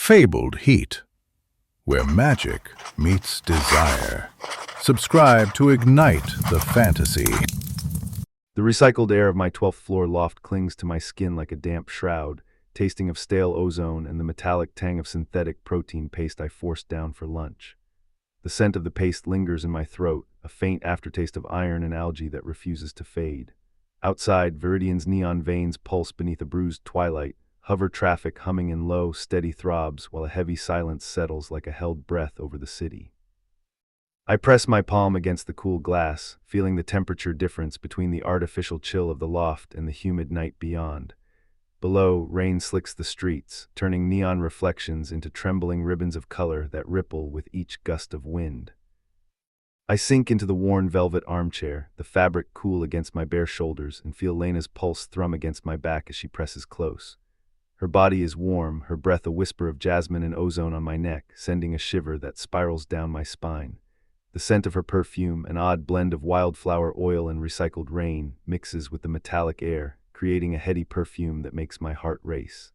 fabled heat, where magic meets desire. Subscribe to ignite the fantasy. The recycled air of my 12th floor loft clings to my skin like a damp shroud, tasting of stale ozone and the metallic tang of synthetic protein paste I forced down for lunch. The scent of the paste lingers in my throat, a faint aftertaste of iron and algae that refuses to fade. Outside, Viridian's neon veins pulse beneath a bruised twilight, hover traffic humming in low, steady throbs while a heavy silence settles like a held breath over the city. I press my palm against the cool glass, feeling the temperature difference between the artificial chill of the loft and the humid night beyond. Below, rain slicks the streets, turning neon reflections into trembling ribbons of color that ripple with each gust of wind. I sink into the worn velvet armchair, the fabric cool against my bare shoulders, and feel Lena's pulse thrum against my back as she presses close. Her body is warm, her breath a whisper of jasmine and ozone on my neck, sending a shiver that spirals down my spine. The scent of her perfume, an odd blend of wildflower oil and recycled rain, mixes with the metallic air, creating a heady perfume that makes my heart race.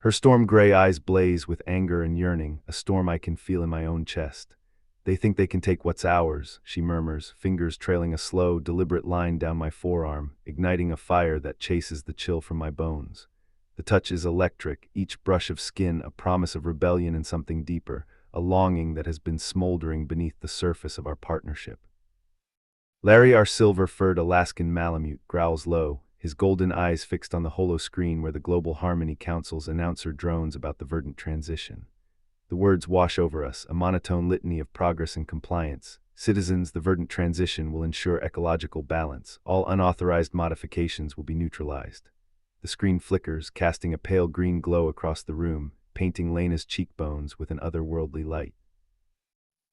Her storm-gray eyes blaze with anger and yearning, a storm I can feel in my own chest. "They think they can take what's ours," she murmurs, fingers trailing a slow, deliberate line down my forearm, igniting a fire that chases the chill from my bones. The touch is electric, each brush of skin a promise of rebellion and something deeper, a longing that has been smoldering beneath the surface of our partnership. Larry, our silver-furred Alaskan Malamute, growls low, his golden eyes fixed on the holo screen where the Global Harmony Council's announcer drones about the Verdant transition. The words wash over us, a monotone litany of progress and compliance. Citizens, the Verdant transition will ensure ecological balance. All unauthorized modifications will be neutralized. The screen flickers, casting a pale green glow across the room, painting Lena's cheekbones with an otherworldly light.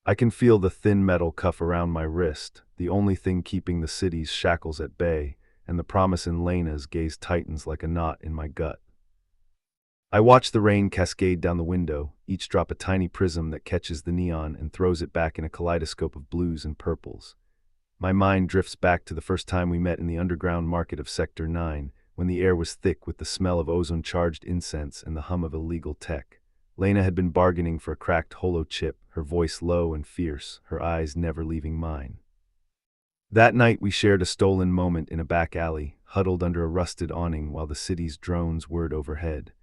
I can feel the thin metal cuff around my wrist, the only thing keeping the city's shackles at bay, and the promise in Lena's gaze tightens like a knot in my gut. I watch the rain cascade down the window, each drop a tiny prism that catches the neon and throws it back in a kaleidoscope of blues and purples. My mind drifts back to the first time we met in the underground market of Sector 9, when the air was thick with the smell of ozone-charged incense and the hum of illegal tech. Lena had been bargaining for a cracked holo chip, her voice low and fierce, her eyes never leaving mine. That night we shared a stolen moment in a back alley, huddled under a rusted awning while the city's drones whirred overhead.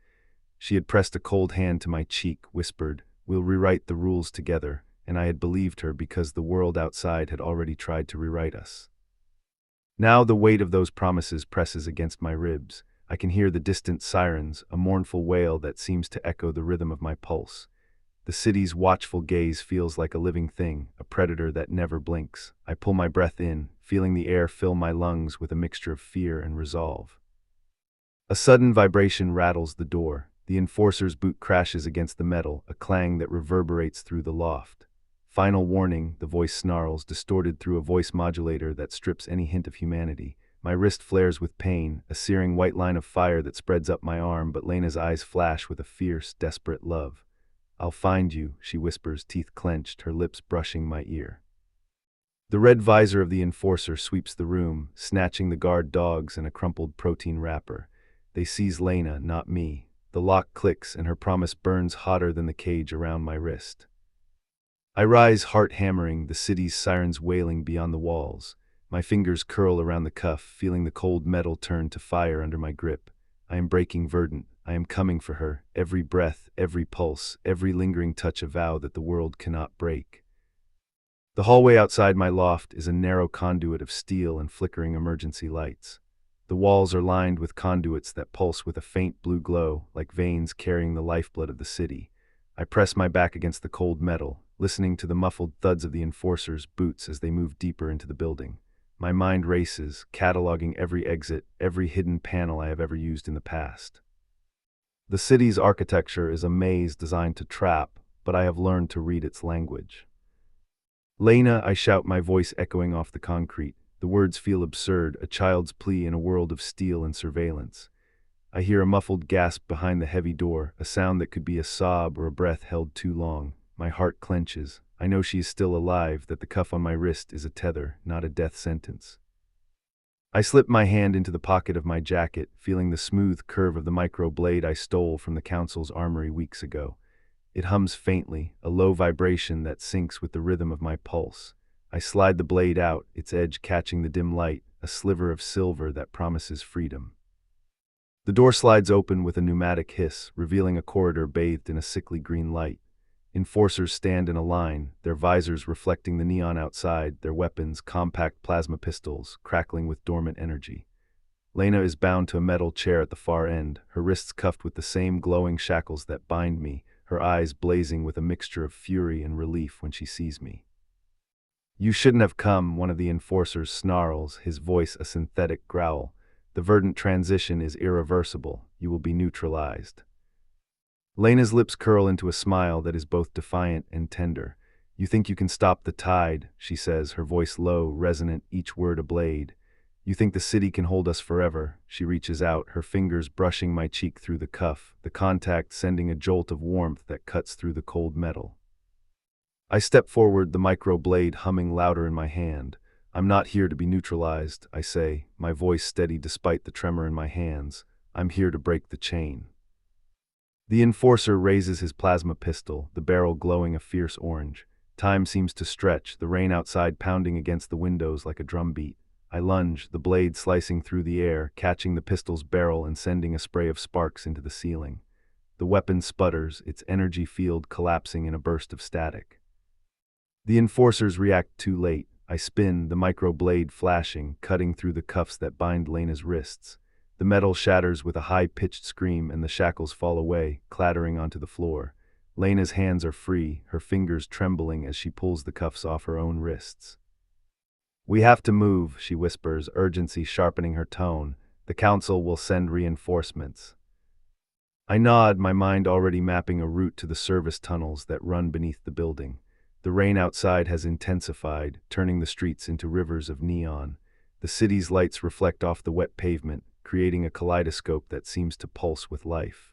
She had pressed a cold hand to my cheek, whispered, "We'll rewrite the rules together," and I had believed her because the world outside had already tried to rewrite us. Now the weight of those promises presses against my ribs. I can hear the distant sirens, a mournful wail that seems to echo the rhythm of my pulse. The city's watchful gaze feels like a living thing, a predator that never blinks. I pull my breath in, feeling the air fill my lungs with a mixture of fear and resolve. A sudden vibration rattles the door. The enforcer's boot crashes against the metal, a clang that reverberates through the loft. "Final warning," the voice snarls, distorted through a voice modulator that strips any hint of humanity. My wrist flares with pain, a searing white line of fire that spreads up my arm, but Lena's eyes flash with a fierce, desperate love. "I'll find you," she whispers, teeth clenched, her lips brushing my ear. The red visor of the enforcer sweeps the room, snatching the guard dogs and a crumpled protein wrapper. They seize Lena, not me. The lock clicks and her promise burns hotter than the cage around my wrist. I rise, heart hammering, the city's sirens wailing beyond the walls. My fingers curl around the cuff, feeling the cold metal turn to fire under my grip. I am breaking Verdant. I am coming for her. Every breath, every pulse, every lingering touch a vow that the world cannot break. The hallway outside my loft is a narrow conduit of steel and flickering emergency lights. The walls are lined with conduits that pulse with a faint blue glow, like veins carrying the lifeblood of the city. I press my back against the cold metal, listening to the muffled thuds of the enforcers' boots as they move deeper into the building. My mind races, cataloging every exit, every hidden panel I have ever used in the past. The city's architecture is a maze designed to trap, but I have learned to read its language. "Lena," I shout, my voice echoing off the concrete. The words feel absurd, a child's plea in a world of steel and surveillance. I hear a muffled gasp behind the heavy door, a sound that could be a sob or a breath held too long. My heart clenches. I know she is still alive, that the cuff on my wrist is a tether, not a death sentence. I slip my hand into the pocket of my jacket, feeling the smooth curve of the micro blade I stole from the council's armory weeks ago. It hums faintly, a low vibration that syncs with the rhythm of my pulse. I slide the blade out, its edge catching the dim light, a sliver of silver that promises freedom. The door slides open with a pneumatic hiss, revealing a corridor bathed in a sickly green light. Enforcers stand in a line, their visors reflecting the neon outside, their weapons compact plasma pistols, crackling with dormant energy. Lena is bound to a metal chair at the far end, her wrists cuffed with the same glowing shackles that bind me, her eyes blazing with a mixture of fury and relief when she sees me. "You shouldn't have come," one of the enforcers snarls, his voice a synthetic growl. "The Verdant transition is irreversible. You will be neutralized." Lena's lips curl into a smile that is both defiant and tender. "You think you can stop the tide," she says, her voice low, resonant, each word a blade. "You think the city can hold us forever." She reaches out, her fingers brushing my cheek through the cuff, the contact sending a jolt of warmth that cuts through the cold metal. I step forward, the micro blade humming louder in my hand. "I'm not here to be neutralized," I say, my voice steady despite the tremor in my hands. "I'm here to break the chain." The enforcer raises his plasma pistol, the barrel glowing a fierce orange. Time seems to stretch, the rain outside pounding against the windows like a drumbeat. I lunge, the blade slicing through the air, catching the pistol's barrel and sending a spray of sparks into the ceiling. The weapon sputters, its energy field collapsing in a burst of static. The enforcers react too late. I spin, the micro blade flashing, cutting through the cuffs that bind Lena's wrists. The metal shatters with a high-pitched scream and the shackles fall away, clattering onto the floor. Lena's hands are free, her fingers trembling as she pulls the cuffs off her own wrists. "We have to move," she whispers, urgency sharpening her tone. "The council will send reinforcements." I nod, my mind already mapping a route to the service tunnels that run beneath the building. The rain outside has intensified, turning the streets into rivers of neon. The city's lights reflect off the wet pavement, creating a kaleidoscope that seems to pulse with life.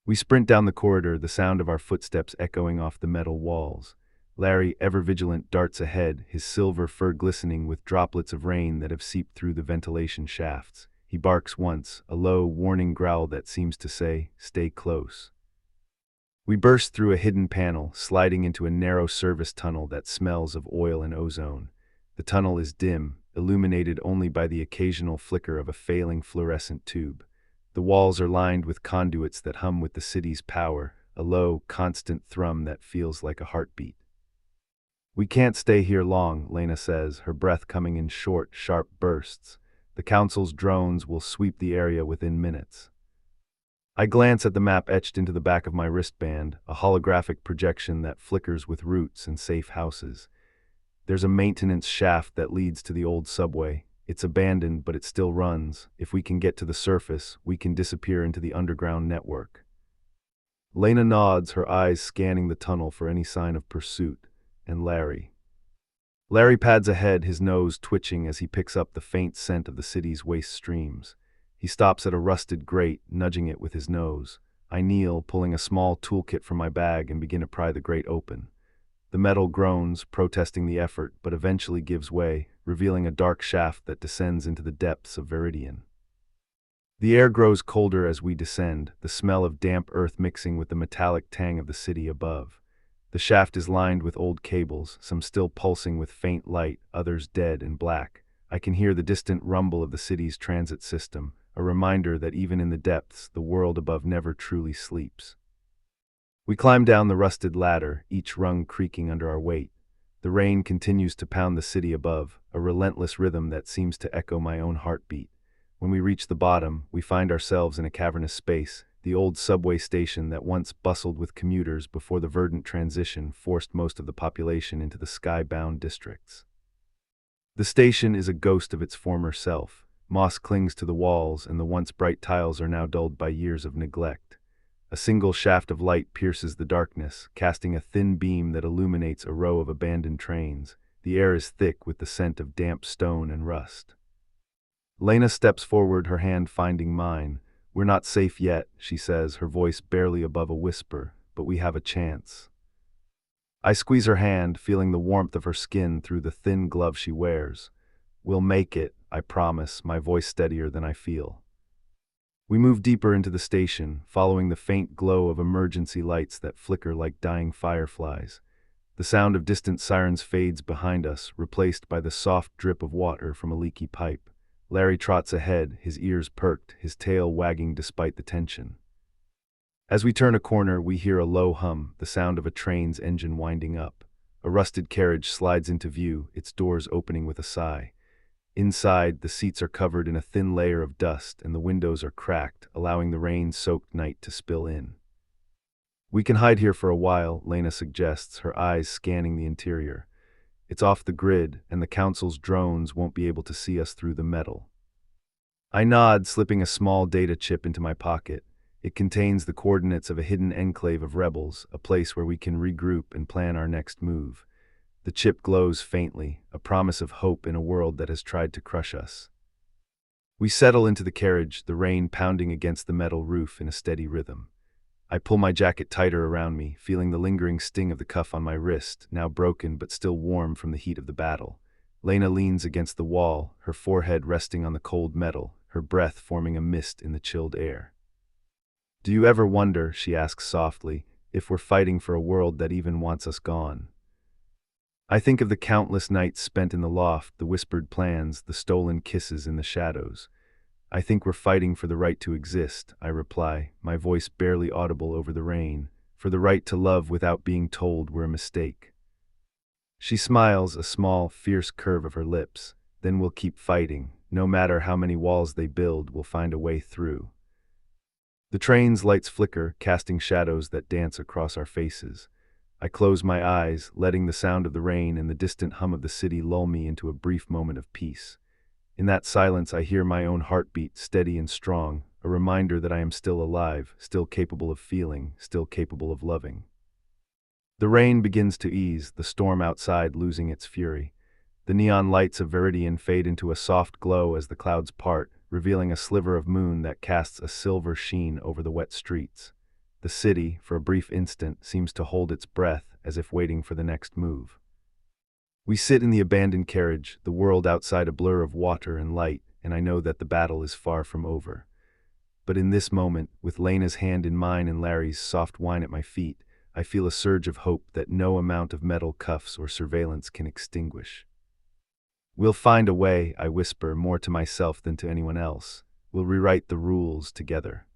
We sprint down the corridor, the sound of our footsteps echoing off the metal walls. Larry, ever vigilant, darts ahead, his silver fur glistening with droplets of rain that have seeped through the ventilation shafts. He barks once, a low, warning growl that seems to say, "Stay close." We burst through a hidden panel, sliding into a narrow service tunnel that smells of oil and ozone. The tunnel is dim, illuminated only by the occasional flicker of a failing fluorescent tube. The walls are lined with conduits that hum with the city's power, a low, constant thrum that feels like a heartbeat. "We can't stay here long," Lena says, her breath coming in short, sharp bursts. "The council's drones will sweep the area within minutes." I glance at the map etched into the back of my wristband, a holographic projection that flickers with routes and safe houses. There's a maintenance shaft that leads to the old subway. It's abandoned, but it still runs. If we can get to the surface, we can disappear into the underground network. Lena nods, her eyes scanning the tunnel for any sign of pursuit. And Larry. Larry pads ahead, his nose twitching as he picks up the faint scent of the city's waste streams. He stops at a rusted grate, nudging it with his nose. I kneel, pulling a small toolkit from my bag and begin to pry the grate open. The metal groans, protesting the effort, but eventually gives way, revealing a dark shaft that descends into the depths of Veridian. The air grows colder as we descend, the smell of damp earth mixing with the metallic tang of the city above. The shaft is lined with old cables, some still pulsing with faint light, others dead and black. I can hear the distant rumble of the city's transit system, a reminder that even in the depths, the world above never truly sleeps. We climb down the rusted ladder, each rung creaking under our weight. The rain continues to pound the city above, a relentless rhythm that seems to echo my own heartbeat. When we reach the bottom, we find ourselves in a cavernous space, the old subway station that once bustled with commuters before the Verdant transition forced most of the population into the sky-bound districts. The station is a ghost of its former self. Moss clings to the walls, and the once bright tiles are now dulled by years of neglect. A single shaft of light pierces the darkness, casting a thin beam that illuminates a row of abandoned trains. The air is thick with the scent of damp stone and rust. Lena steps forward, her hand finding mine. "We're not safe yet," she says, her voice barely above a whisper, "but we have a chance." I squeeze her hand, feeling the warmth of her skin through the thin glove she wears. We'll make it, I promise, my voice steadier than I feel. We move deeper into the station, following the faint glow of emergency lights that flicker like dying fireflies. The sound of distant sirens fades behind us, replaced by the soft drip of water from a leaky pipe. Larry trots ahead, his ears perked, his tail wagging despite the tension. As we turn a corner, we hear a low hum, the sound of a train's engine winding up. A rusted carriage slides into view, its doors opening with a sigh. Inside, the seats are covered in a thin layer of dust and the windows are cracked, allowing the rain-soaked night to spill in. We can hide here for a while, Lena suggests, her eyes scanning the interior. It's off the grid, and the council's drones won't be able to see us through the metal. I nod, slipping a small data chip into my pocket. It contains the coordinates of a hidden enclave of rebels, a place where we can regroup and plan our next move. The chip glows faintly, a promise of hope in a world that has tried to crush us. We settle into the carriage, the rain pounding against the metal roof in a steady rhythm. I pull my jacket tighter around me, feeling the lingering sting of the cuff on my wrist, now broken but still warm from the heat of the battle. Lena leans against the wall, her forehead resting on the cold metal, her breath forming a mist in the chilled air. "Do you ever wonder," she asks softly, "if we're fighting for a world that even wants us gone?" I think of the countless nights spent in the loft, the whispered plans, the stolen kisses in the shadows. "I think we're fighting for the right to exist," I reply, my voice barely audible over the rain, "for the right to love without being told we're a mistake." She smiles, a small, fierce curve of her lips. "Then we'll keep fighting. No matter how many walls they build, we'll find a way through." The train's lights flicker, casting shadows that dance across our faces. I close my eyes, letting the sound of the rain and the distant hum of the city lull me into a brief moment of peace. In that silence, I hear my own heartbeat, steady and strong, a reminder that I am still alive, still capable of feeling, still capable of loving. The rain begins to ease, the storm outside losing its fury. The neon lights of Verdant fade into a soft glow as the clouds part, revealing a sliver of moon that casts a silver sheen over the wet streets. The city, for a brief instant, seems to hold its breath as if waiting for the next move. We sit in the abandoned carriage, the world outside a blur of water and light, and I know that the battle is far from over. But in this moment, with Lena's hand in mine and Larry's soft whine at my feet, I feel a surge of hope that no amount of metal cuffs or surveillance can extinguish. "We'll find a way," I whisper, more to myself than to anyone else. "We'll rewrite the rules together."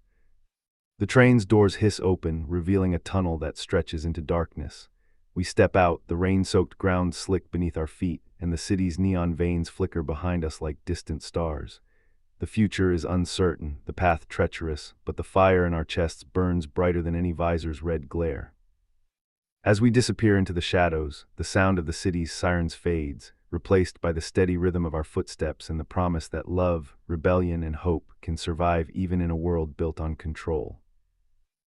The train's doors hiss open, revealing a tunnel that stretches into darkness. We step out, the rain-soaked ground slick beneath our feet, and the city's neon veins flicker behind us like distant stars. The future is uncertain, the path treacherous, but the fire in our chests burns brighter than any visor's red glare. As we disappear into the shadows, the sound of the city's sirens fades, replaced by the steady rhythm of our footsteps and the promise that love, rebellion, and hope can survive even in a world built on control.